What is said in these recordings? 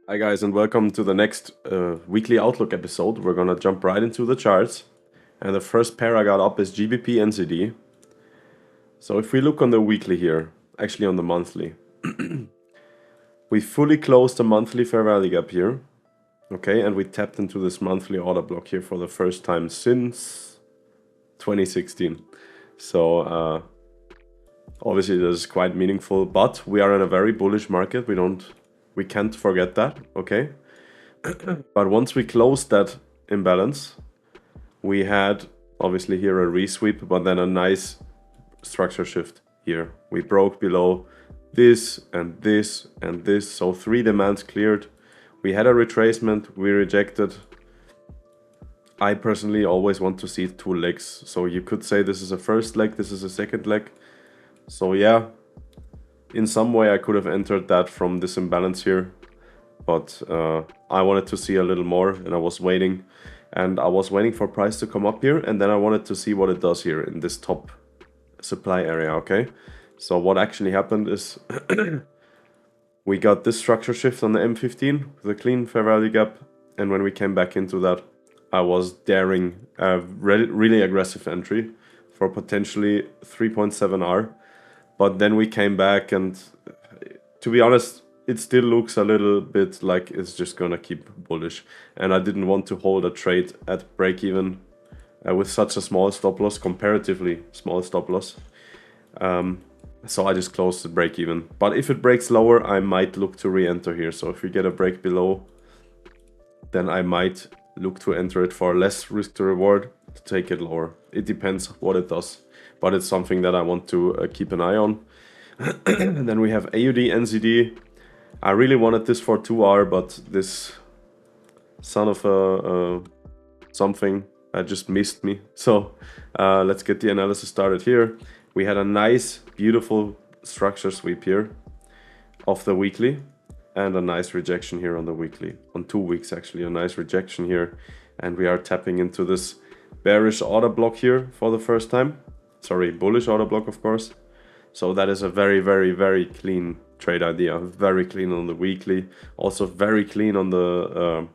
Hi guys, and welcome to the next weekly outlook episode. We're gonna jump right into the charts, and the first pair I got up is GBP NZD. So if we look on the weekly here, actually on the monthly, we fully closed the monthly fair value gap here, okay, and we tapped into this monthly order block here for the first time since 2016. So obviously this is quite meaningful, but we are in a very bullish market. We can't forget that, okay? But once we closed that imbalance, we had obviously here a resweep, but then a nice structure shift here. We broke below this and this and this, so 3 demands cleared. We had a retracement, we rejected. I personally always want to see 2 legs, so you could say this is a first leg, this is a second leg. So yeah, in some way I could have entered that from this imbalance here, but I wanted to see a little more, and I was waiting for price to come up here, and then I wanted to see what it does here in this top supply area. Okay, so what actually happened is we got this structure shift on the M15 with a clean fair value gap, and when we came back into that, I was daring a really aggressive entry for potentially 3.7R, but then we came back, and to be honest, it still looks a little bit like it's just gonna keep bullish, and I didn't want to hold a trade at break even with such a small stop loss, comparatively small stop loss. So I just closed the break even. But if it breaks lower, I might look to re-enter here. So if we get a break below, then I might look to enter it for less risk to reward to take it lower. It depends what it does, but it's something that I want to keep an eye on. And then we have AUD NZD. I really wanted this for 2R, but this son of a something just missed me. So let's get the analysis started here. We had a nice, beautiful structure sweep here of the weekly, and a nice rejection here on the weekly. On 2 weeks, actually, a nice rejection here. And we are tapping into this bearish order block here for the first time. Sorry, bullish order block, of course. So that is a very, very, very clean trade idea. Very clean on the weekly. Also very clean on the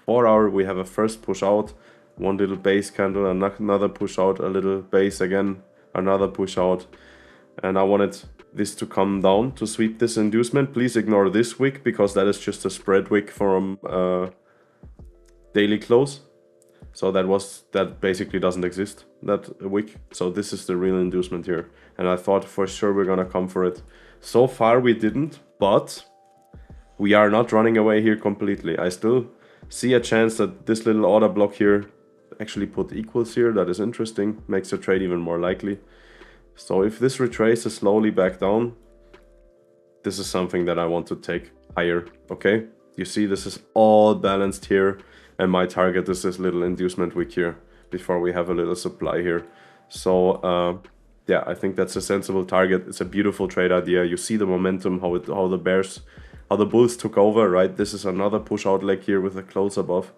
4 hour. We have a first push out, one little base candle, another push out, a little base again, another push out. And I wanted this to come down to sweep this inducement. Please ignore this wick, because that is just a spread wick from daily close. So that basically doesn't exist, that wick. So this is the real inducement here. And I thought for sure we're gonna come for it. So far we didn't, but we are not running away here completely. I still see a chance that this little order block here actually put equals here. That is interesting, makes the trade even more likely. So if this retraces slowly back down, this is something that I want to take higher, okay? You see, this is all balanced here, and my target is this little inducement wick here before we have a little supply here. So yeah, I think that's a sensible target. It's a beautiful trade idea. You see the momentum, how the bulls took over, right? This is another push out leg here with a close above,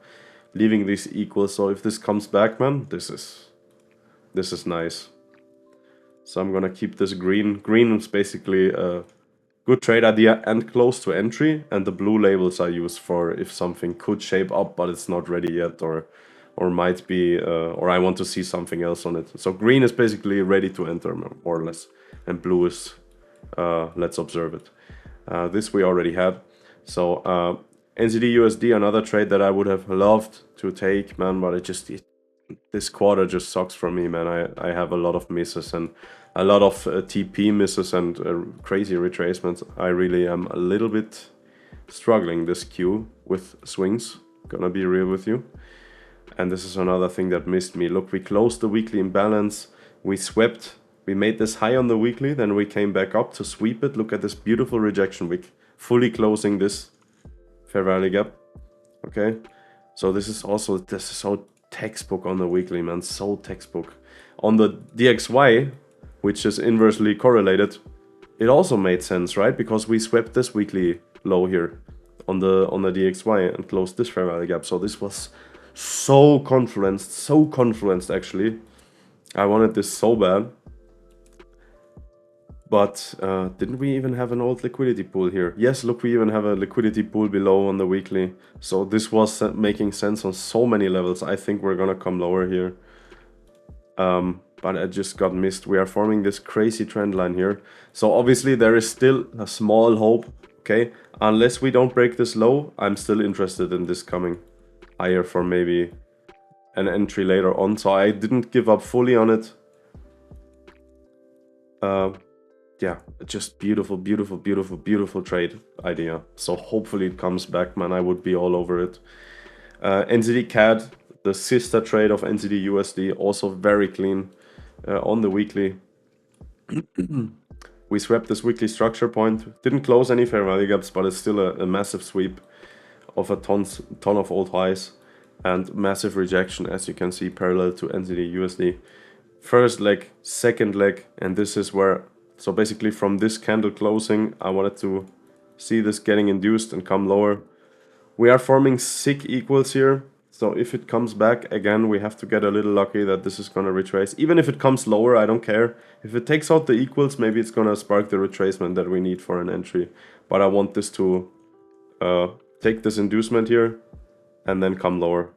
leaving these equal. So if this comes back, man, this is nice. So I'm gonna keep this green. Green is basically a good trade idea and close to entry, and the blue labels are used for if something could shape up but it's not ready yet, or might be, or I want to see something else on it. So green is basically ready to enter, more or less, and blue is let's observe it. This we already had. So NZD USD, another trade that I would have loved to take, man, but this quarter just sucks for me, man. I have a lot of misses and a lot of TP misses and crazy retracements. I really am a little bit struggling this Q with swings, gonna be real with you. And this is another thing that missed me. Look, we closed the weekly imbalance, we swept, we made this high on the weekly, then we came back up to sweep it. Look at this beautiful rejection wick, fully closing this fair value gap, okay? So this is so textbook on the weekly, man, so textbook. On the DXY, which is inversely correlated, it also made sense, right? Because we swept this weekly low here on the DXY and closed this fair value gap. So this was so confluenced actually. I wanted this so bad. But didn't we even have an old liquidity pool here? Yes, look, we even have a liquidity pool below on the weekly. So this was making sense on so many levels. I think we're gonna come lower here. But it just got missed. We are forming this crazy trend line here. So obviously there is still a small hope, okay? Unless we don't break this low, I'm still interested in this coming higher for maybe an entry later on. So I didn't give up fully on it. Yeah, just beautiful, beautiful, beautiful, beautiful trade idea. So hopefully it comes back, man. I would be all over it. NZD CAD, the sister trade of NZD USD, also very clean on the weekly. We swept this weekly structure point. Didn't close any fair value gaps, but it's still a massive sweep of a ton of old highs and massive rejection, as you can see, parallel to NZD USD. First leg, second leg, and this is where, so basically from this candle closing, I wanted to see this getting induced and come lower. We are forming sick equals here. So if it comes back again, we have to get a little lucky that this is going to retrace. Even if it comes lower, I don't care. If it takes out the equals, maybe it's going to spark the retracement that we need for an entry. But I want this to take this inducement here and then come lower.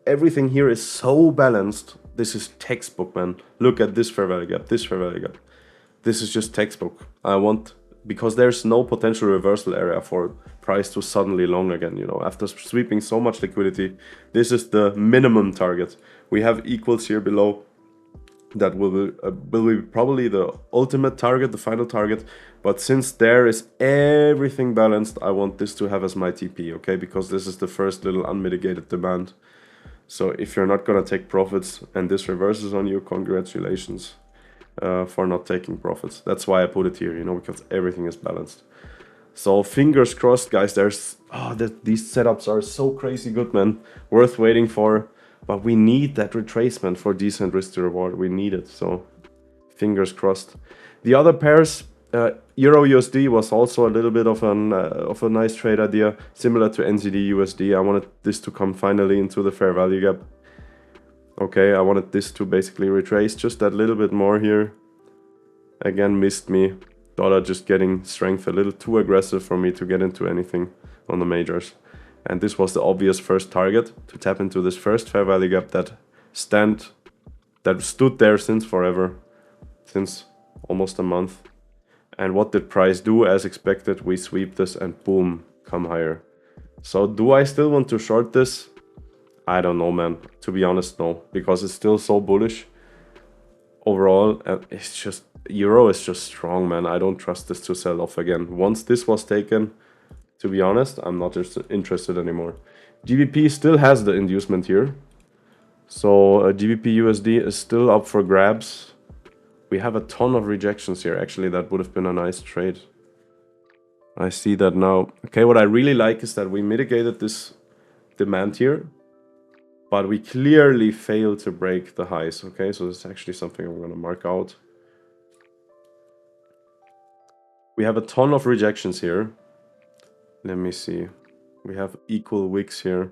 Everything here is so balanced. This is textbook, man. Look at this fair value gap, this fair value gap. This is just textbook. Because there's no potential reversal area for price to suddenly long again, you know, after sweeping so much liquidity. This is the minimum target. We have equals here below. That will be probably the ultimate target, the final target. But since there is everything balanced, I want this to have as my TP, okay? Because this is the first little unmitigated demand. So if you're not gonna take profits and this reverses on you, congratulations for not taking profits. That's why I put it here, you know, because everything is balanced. So fingers crossed, guys. These setups are so crazy good, man. Worth waiting for. But we need that retracement for decent risk to reward. We need it. So fingers crossed. The other pairs, Euro USD was also a little bit of a nice trade idea, similar to NZD USD. I wanted this to come finally into the fair value gap. Okay, I wanted this to basically retrace just that little bit more here. Again, missed me. Dollar just getting strength a little too aggressive for me to get into anything on the majors. And this was the obvious first target, to tap into this first fair value gap that stood there since forever, since almost a month. And what did price do? As expected, we sweep this and boom, come higher. So do I still want to short this? I don't know, man. To be honest, no, because it's still so bullish overall. It's just, Euro is just strong, man. I don't trust this to sell off again. Once this was taken, to be honest, I'm not interested anymore. GBP still has the inducement here. So GBP USD is still up for grabs. We have a ton of rejections here. Actually, that would have been a nice trade. I see that now. Okay, what I really like is that we mitigated this demand here, but we clearly failed to break the highs. Okay, so this is actually something I'm going to mark out. We have a ton of rejections here. Let me see. We have equal wicks here.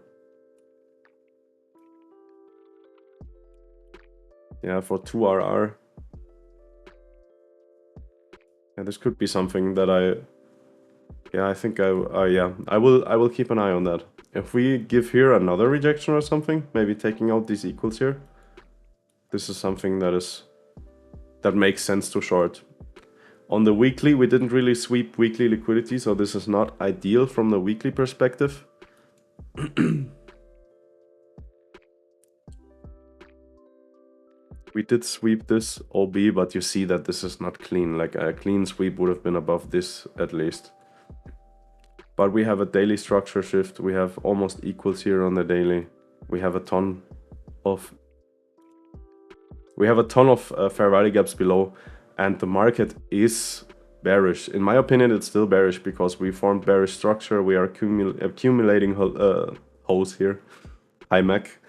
Yeah, for 2RR. Yeah, this could be something that I will keep an eye on that. If we give here another rejection or something, maybe taking out these equals here, this is something that makes sense to short. On the weekly, we didn't really sweep weekly liquidity, so this is not ideal from the weekly perspective. We did sweep this OB, but you see that this is not clean. Like a clean sweep would have been above this at least. But we have a daily structure shift. We have almost equals here on the daily. We have a ton of fair value gaps below, and the market is bearish. In my opinion, it's still bearish because we formed bearish structure. We are accumulating holes here. Hi, Mac.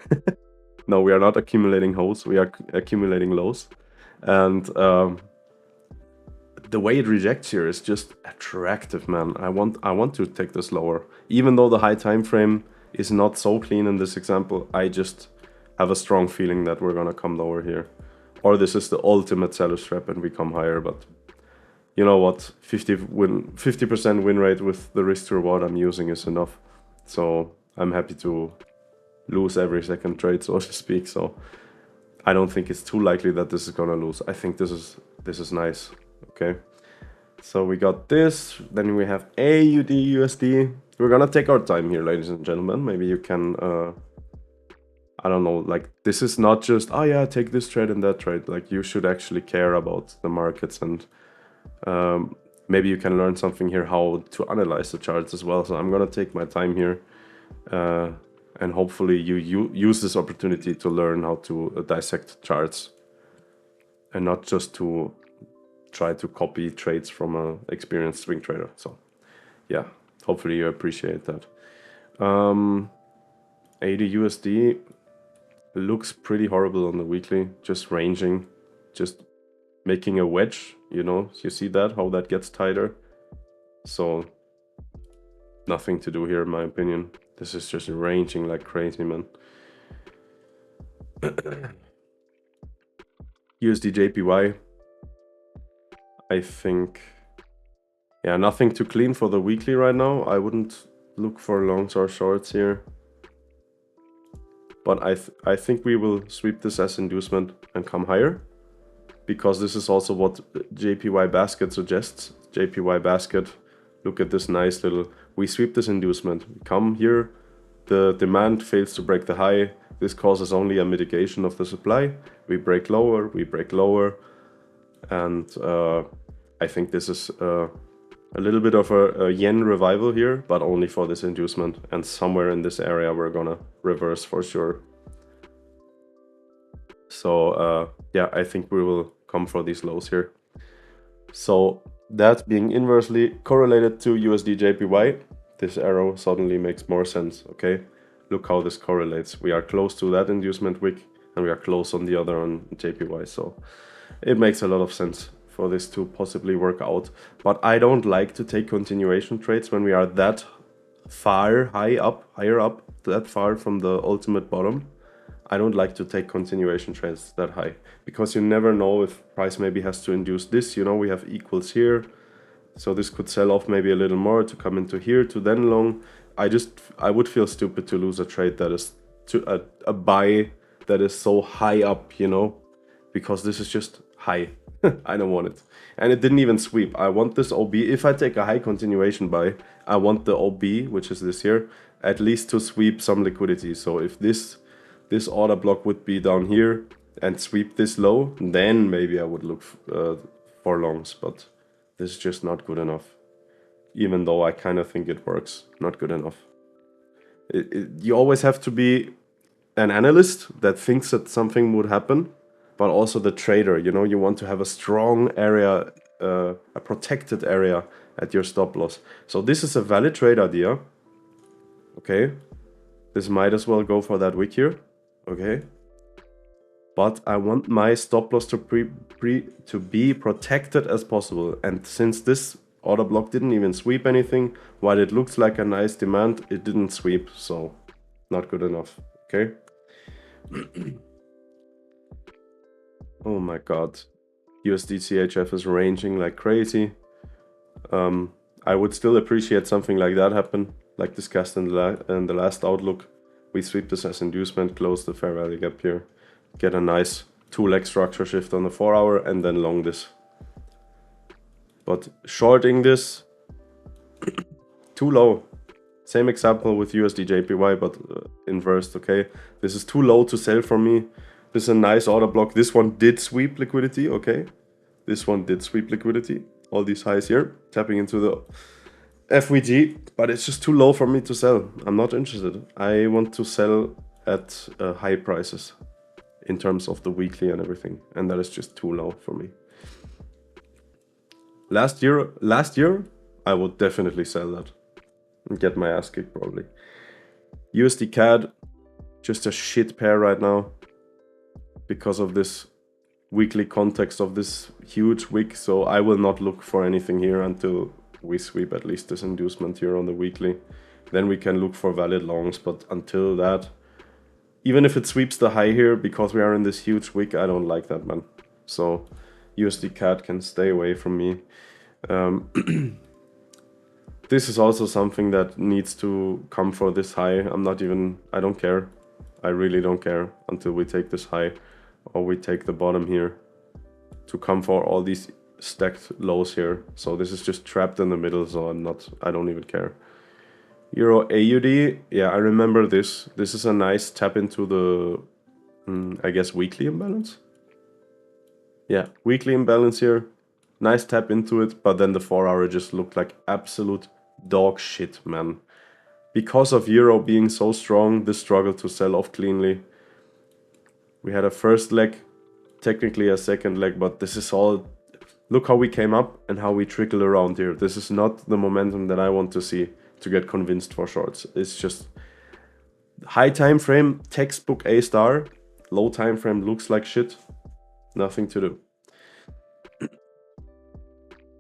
No, we are not accumulating holes. We are accumulating lows. And the way it rejects here is just attractive, man. I want to take this lower. Even though the high time frame is not so clean in this example, I just have a strong feeling that we're gonna come lower here or this is the ultimate seller's trap and we come higher. But you know what, 50% win rate with the risk to reward I'm using is enough. So I'm happy to lose every second trade, so to speak. So I don't think it's too likely that this is gonna lose. I think this is nice. Okay, so we got this. Then we have AUD USD. We're gonna take our time here, ladies and gentlemen. Maybe you can I don't know, like this is not just, oh yeah, take this trade and that trade. Like you should actually care about the markets, and maybe you can learn something here how to analyze the charts as well. So I'm gonna take my time here, and hopefully you use this opportunity to learn how to dissect charts and not just to try to copy trades from an experienced swing trader. So yeah, hopefully you appreciate that. AD USD looks pretty horrible on the weekly, just ranging, just making a wedge, you know, you see that, how that gets tighter. So nothing to do here in my opinion. This is just ranging like crazy, man. USD JPY, I think, yeah, nothing too clean for the weekly right now. I wouldn't look for longs or shorts here. But I think we will sweep this as inducement and come higher, because this is also what JPY basket suggests. JPY basket, look at this nice little, we sweep this inducement, we come here, the demand fails to break the high, this causes only a mitigation of the supply, we break lower, and I think this is a little bit of a yen revival here, but only for this inducement, and somewhere in this area we're gonna reverse for sure. So yeah, I think we will come for these lows here. So that being inversely correlated to USD JPY, this arrow suddenly makes more sense. Okay, look how this correlates. We are close to that inducement wick and we are close on the other on JPY, so it makes a lot of sense for this to possibly work out. But I don't like to take continuation trades when we are that far higher up, that far from the ultimate bottom. I don't like to take continuation trades that high, because you never know if price maybe has to induce this, you know, we have equals here, so this could sell off maybe a little more to come into here to then long. I would feel stupid to lose a trade that is to a buy that is so high up, you know, because this is just high. I don't want it. And it didn't even sweep. I want this OB. If I take a high continuation buy, I want the OB, which is this here, at least to sweep some liquidity. So if this order block would be down here and sweep this low, then maybe I would look for longs. But this is just not good enough. Even though I kind of think it works, not good enough. You always have to be an analyst that thinks that something would happen, but also the trader, you know, you want to have a strong area, a protected area at your stop loss. So this is a valid trade idea. Okay, this might as well go for that wick here. Okay, but I want my stop loss to be protected as possible. And since this order block didn't even sweep anything, while it looks like a nice demand, it didn't sweep, so not good enough. Okay. Oh my god, USD CHF is ranging like crazy. I would still appreciate something like that happen, like discussed in the last outlook. We sweep this as inducement, close the fair value gap here, get a nice 2-leg structure shift on the 4 hour, and then long this. But shorting this, too low. Same example with USD JPY, but inversed, okay? This is too low to sell for me. This is a nice order block. This one did sweep liquidity, okay? This one did sweep liquidity. All these highs here, tapping into the FVG, but it's just too low for me to sell. I'm not interested. I want to sell at high prices in terms of the weekly and everything, and that is just too low for me. Last year, I would definitely sell that and get my ass kicked probably. USD CAD, just a shit pair right now because of this weekly context of this huge wick. So I will not look for anything here until we sweep at least this inducement here on the weekly. Then we can look for valid longs, but until that, even if it sweeps the high here, because we are in this huge wick, I don't like that, man. so USD CAD can stay away from me. This is also something that needs to come for this high. I don't care. I really don't care until we take this high or we take the bottom here to come for all these stacked lows here. So this is just trapped in the middle, so I don't even care. Euro AUD, yeah, I remember this. This is a nice tap into the, I guess, weekly imbalance. Yeah, weekly imbalance here. Nice tap into it, but then the 4 hour just looked like absolute dog shit, man. Because of Euro being so strong, the struggle to sell off cleanly. We had a first leg, technically a second leg, but this is all... Look how we came up and how we trickle around here. This is not the momentum that I want to see to get convinced for shorts. It's just high time frame, textbook A star. Low time frame looks like shit. Nothing to do.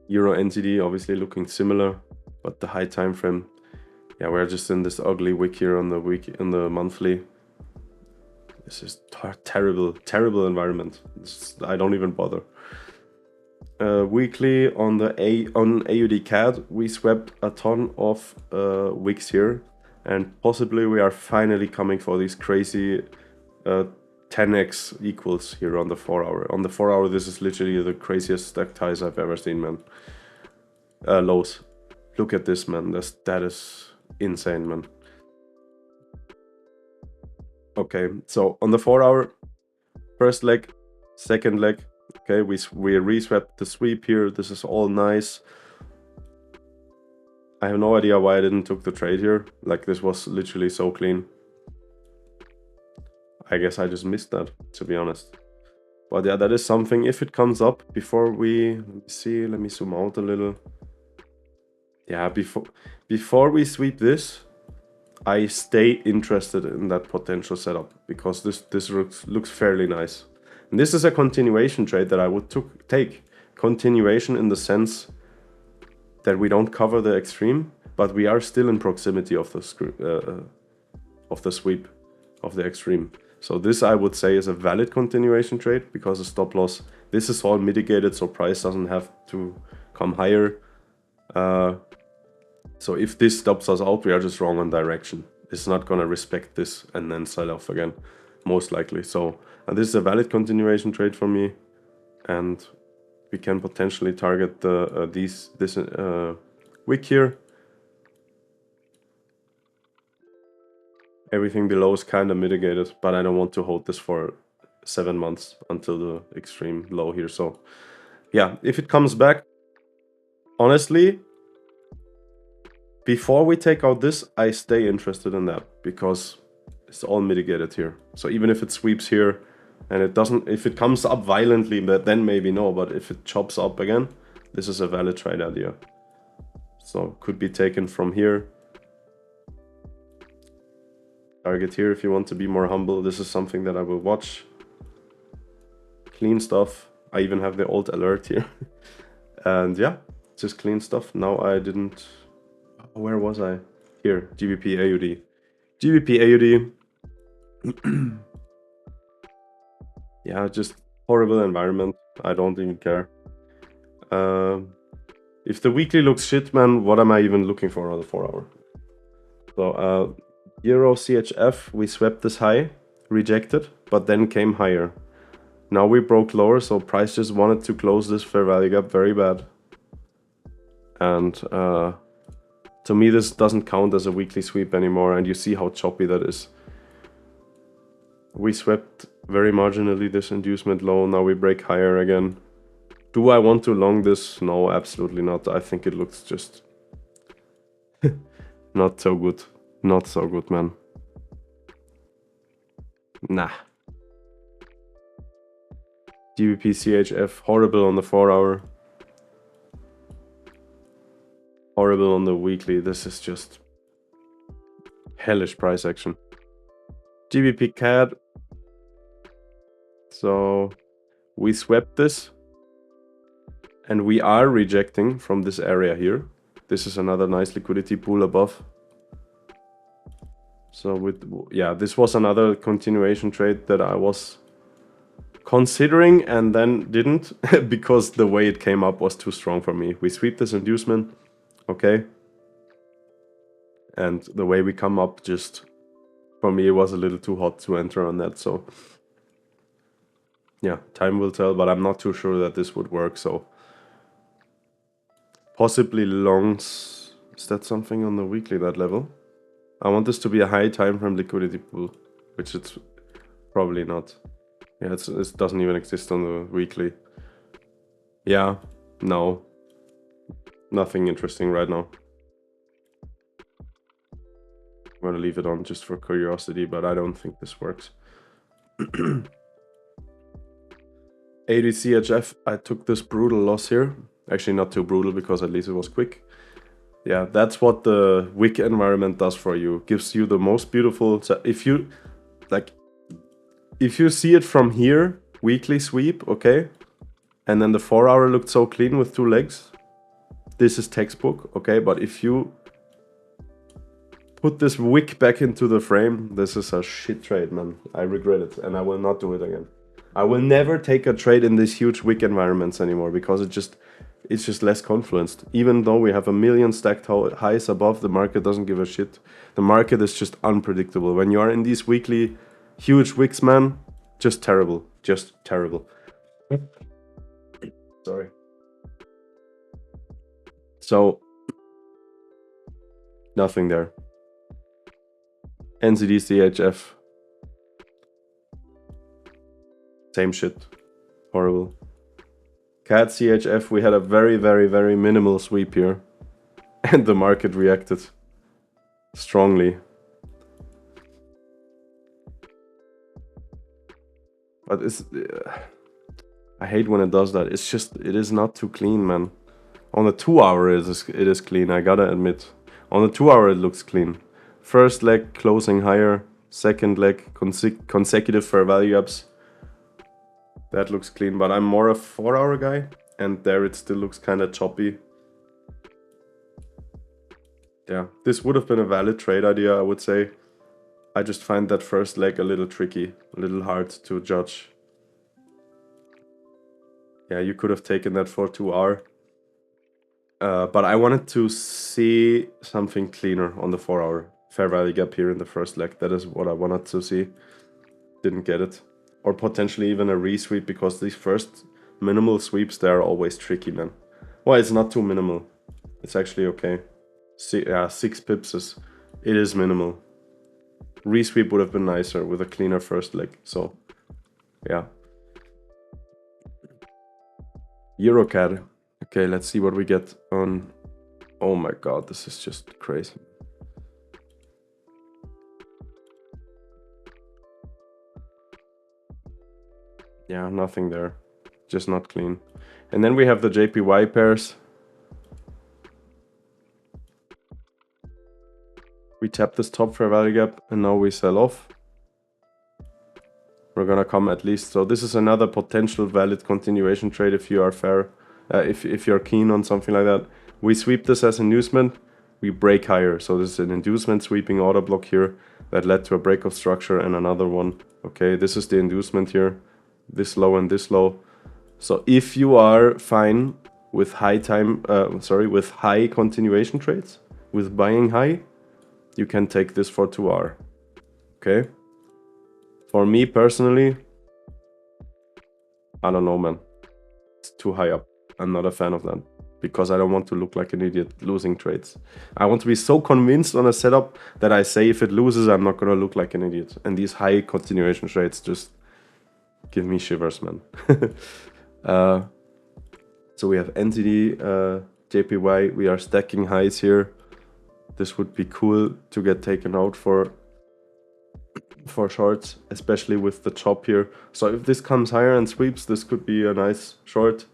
Euro NZD obviously looking similar, but the high time frame, yeah, we're just in this ugly wick here on the monthly. This is terrible environment. I don't even bother. Weekly on AUD CAD, we swept a ton of wicks here, and possibly we are finally coming for these crazy 10x equals here on the 4 hour. On the 4 hour, this is literally the craziest stacked highs I've ever seen, man. Lows. Look at this, man. That is insane, man. Okay, so on the 4 hour, first leg, second leg. Okay, we reswept the sweep here. This is all nice. I have no idea why I didn't took the trade here. Like, this was literally so clean. I guess I just missed that, to be honest. But yeah, that is something. If it comes up before we... Let me see. Let me zoom out a little. Yeah, before we sweep this, I stay interested in that potential setup, because this looks fairly nice. And this is a continuation trade that I would take. Continuation in the sense that we don't cover the extreme, but we are still in proximity of the sweep of the extreme. So this, I would say, is a valid continuation trade, because the stop loss, this is all mitigated, so price doesn't have to come higher. So if this stops us out, we are just wrong on direction. It's not gonna respect this and then sell off again, most likely. So this is a valid continuation trade for me, and we can potentially target this wick here. Everything below is kind of mitigated, but I don't want to hold this for 7 months until the extreme low here. So yeah, if it comes back, honestly, before we take out this, I stay interested in that, because it's all mitigated here. So even if it sweeps here and it doesn't, if it comes up violently, but then maybe no, but if it chops up again, this is a valid trade idea. So could be taken from here. Target here if you want to be more humble. This is something that I will watch. Clean stuff. I even have the old alert here. And yeah, just clean stuff. Now I didn't... Where was I? Here, GBP AUD. GBP AUD. Yeah, just horrible environment. I don't even care. If the weekly looks shit, man, what am I even looking for on the 4 hour? So, Euro CHF, we swept this high, rejected, but then came higher. Now we broke lower, so price just wanted to close this fair value gap very bad. And to me, this doesn't count as a weekly sweep anymore, and you see how choppy that is. We swept very marginally this inducement low, now we break higher again. Do I want to long this? No, absolutely not. I think it looks just not so good. Not so good, man. Nah. GBP CHF, horrible on the 4 hour. Horrible on the weekly. This is just hellish price action. GBP CAD. So we swept this, and we are rejecting from this area here. This is another nice liquidity pool above. So yeah, this was another continuation trade that I was considering and then didn't because the way it came up was too strong for me. We sweep this inducement, okay, and the way we come up, just for me it was a little too hot to enter on that. So yeah, time will tell, but I'm not too sure that this would work. So possibly longs. Is that something on the weekly, that level? I want this to be a high time frame liquidity pool, which it's probably not. Yeah, it doesn't even exist on the weekly. Yeah, no. Nothing interesting right now. I'm gonna leave it on just for curiosity, but I don't think this works. ADCHF, I took this brutal loss here. Actually not too brutal because at least it was quick. Yeah, that's what the wick environment does for you. Gives you the most beautiful... So if you see it from here, weekly sweep, okay? And then the 4 hour looked so clean with 2 legs. This is textbook, okay? But if you put this wick back into the frame, this is a shit trade, man. I regret it and I will not do it again. I will never take a trade in these huge wick environments anymore because it's just less confluenced. Even though we have a million stacked highs above, the market doesn't give a shit. The market is just unpredictable. When you are in these weekly huge wicks, man, just terrible. Just terrible. Sorry. So, nothing there. NZD CHF. Same shit. Horrible. CAD CHF, we had a very, very, very minimal sweep here. And the market reacted strongly. But I hate when it does that. It's just, it is not too clean, man. On the 2 hour, it is clean, I gotta admit. On the 2 hour, it looks clean. First leg closing higher. Second leg consecutive fair value ups. That looks clean, but I'm more a 4 hour guy, and there it still looks kind of choppy. Yeah, this would have been a valid trade idea, I would say. I just find that first leg a little tricky, a little hard to judge. Yeah, you could have taken that for 2 hour. But I wanted to see something cleaner on the 4 hour. Fair value gap here in the first leg, that is what I wanted to see. Didn't get it. Or potentially even a resweep, because these first minimal sweeps, they are always tricky, man. Well, it's not too minimal. It's actually okay. 6 pips is minimal. Resweep would have been nicer with a cleaner first leg. So, yeah. EuroCAD. Okay, let's see what we get on... Oh my god, this is just crazy. Yeah, nothing there. Just not clean. And then we have the JPY pairs. We tap this top fair value gap and now we sell off. We're gonna come at least. So this is another potential valid continuation trade if you are fair. If you're keen on something like that. We sweep this as inducement. We break higher. So this is an inducement sweeping order block here that led to a break of structure and another one. Okay, this is the inducement here. This low and this low. So if you are fine with with high continuation trades, with buying high, you can take this for 2 hour. Okay. For me personally, I don't know, man. It's too high up. I'm not a fan of that because I don't want to look like an idiot losing trades. I want to be so convinced on a setup that I say if it loses, I'm not gonna look like an idiot. And these high continuation trades just give me shivers, man. So we have NZD, JPY. We are stacking highs here. This would be cool to get taken out for shorts, especially with the chop here. So if this comes higher and sweeps, this could be a nice short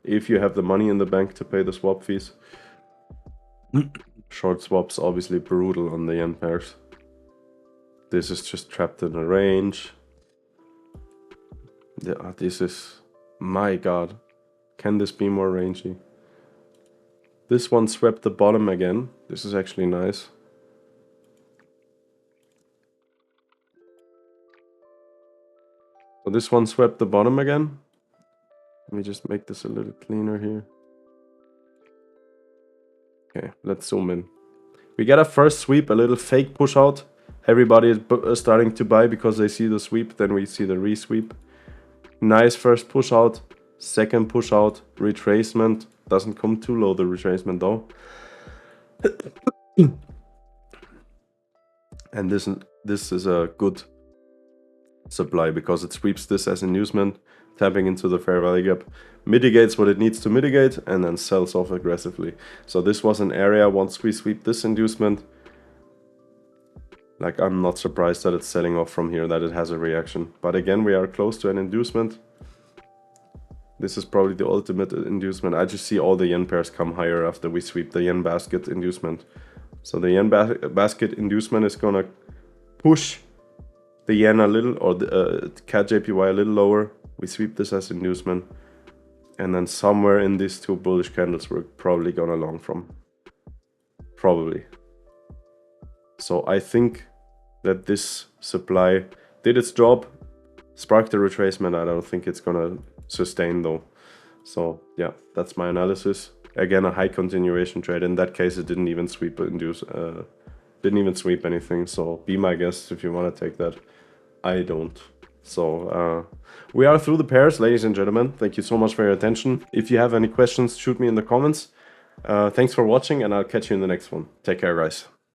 if you have the money in the bank to pay the swap fees. Short swaps obviously brutal on the yen pairs. This is just trapped in a range. Yeah, this is, my god, can this be more rangy? This one swept the bottom again. This is actually nice. So this one swept the bottom again. Let me just make this a little cleaner here. Okay, let's zoom in. We get a first sweep, a little fake push out. Everybody is starting to buy because they see the sweep, then we see the resweep. Nice first push out, second push out, retracement. Doesn't come too low, the retracement though. And this is a good supply because it sweeps this as inducement, tapping into the fair value gap, mitigates what it needs to mitigate, and then sells off aggressively. So this was an area, once we sweep this inducement, like I'm not surprised that it's selling off from here, that it has a reaction. But again, we are close to an inducement. This is probably the ultimate inducement. I just see all the yen pairs come higher after we sweep the yen basket inducement. So the yen basket inducement is gonna push the yen a little, or the CAD JPY a little lower. We sweep this as inducement. And then somewhere in these two bullish candles we're probably gonna long from. Probably. So I think that this supply did its job, sparked the retracement. I don't think it's gonna sustain though. So yeah, that's my analysis. Again, a high continuation trade. In that case, it didn't even sweep didn't even sweep anything. So be my guest if you want to take that. I don't. So we are through the pairs, ladies and gentlemen. Thank you so much for your attention. If you have any questions, shoot me in the comments. Thanks for watching, and I'll catch you in the next one. Take care, guys.